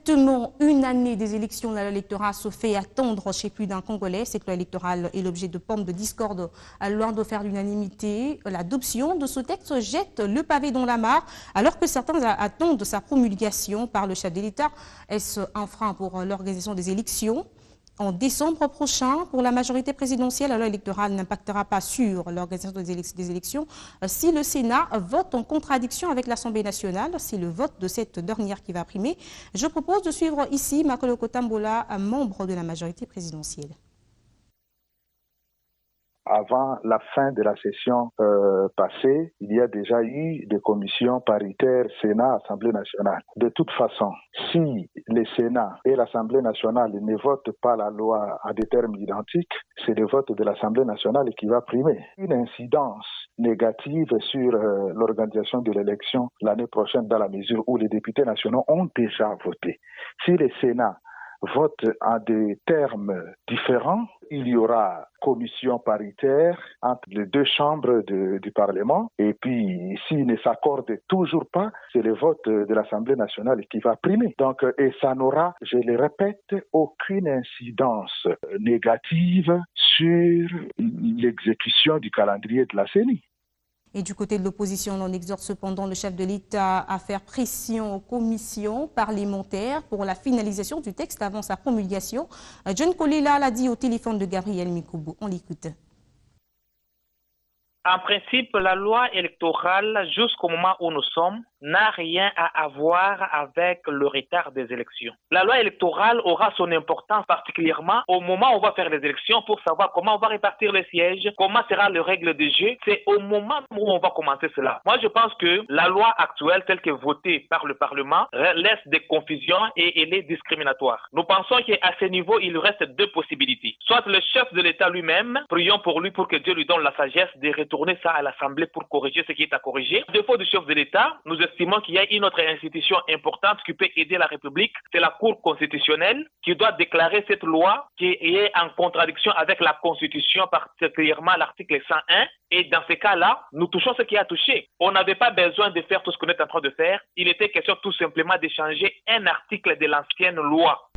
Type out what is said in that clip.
justement une année des élections, l'électorat se fait attendre chez plus d'un Congolais. Cette loi électorale est l'objet de pommes de discorde loin de faire l'unanimité. L'adoption de ce texte jette le pavé dans la mare, alors que certains attendent sa promulgation par le chef de l'État. Est-ce un frein pour l'organisation des élections? En décembre prochain, pour la majorité présidentielle, la loi électorale n'impactera pas sur l'organisation des élections si le Sénat vote en contradiction avec l'Assemblée nationale. C'est le vote de cette dernière qui va primer. Je propose de suivre ici Makoloko Tambola, membre de la majorité présidentielle. Avant la fin de la session passée, il y a déjà eu des commissions paritaires Sénat-Assemblée nationale. De toute façon, si le Sénat et l'Assemblée nationale ne votent pas la loi à des termes identiques, c'est le vote de l'Assemblée nationale qui va primer. Une incidence négative sur l'organisation de l'élection l'année prochaine dans la mesure où les députés nationaux ont déjà voté. Si le Sénat vote à des termes différents, il y aura commission paritaire entre les deux chambres du Parlement et puis s'ils ne s'accordent toujours pas, c'est le vote de l'Assemblée nationale qui va primer. Donc, et ça n'aura, je le répète, aucune incidence négative sur l'exécution du calendrier de la CENI. Et du côté de l'opposition, on exhorte cependant le chef de l'État à faire pression aux commissions parlementaires pour la finalisation du texte avant sa promulgation. John Kolila l'a dit au téléphone de Gabriel Mikoubou. On l'écoute. En principe, la loi électorale, jusqu'au moment où nous sommes, n'a rien à avoir avec le retard des élections. La loi électorale aura son importance particulièrement au moment où on va faire les élections pour savoir comment on va répartir les sièges, comment sera les règles de jeu. C'est au moment où on va commencer cela. Moi, je pense que la loi actuelle, telle que votée par le Parlement, laisse des confusions et elle est discriminatoire. Nous pensons qu'à ce niveau, il reste deux possibilités. Soit le chef de l'État lui-même, prions pour lui pour que Dieu lui donne la sagesse de retourner ça à l'Assemblée pour corriger ce qui est à corriger. À défaut du chef de l'État, nous estimons qu'il y a une autre institution importante qui peut aider la République, c'est la Cour constitutionnelle qui doit déclarer cette loi qui est en contradiction avec la Constitution, particulièrement l'article 101. Et dans ce cas-là, nous touchons ce qui a touché. On n'avait pas besoin de faire tout ce qu'on est en train de faire. Il était question tout simplement de changer un article de l'ancienne loi.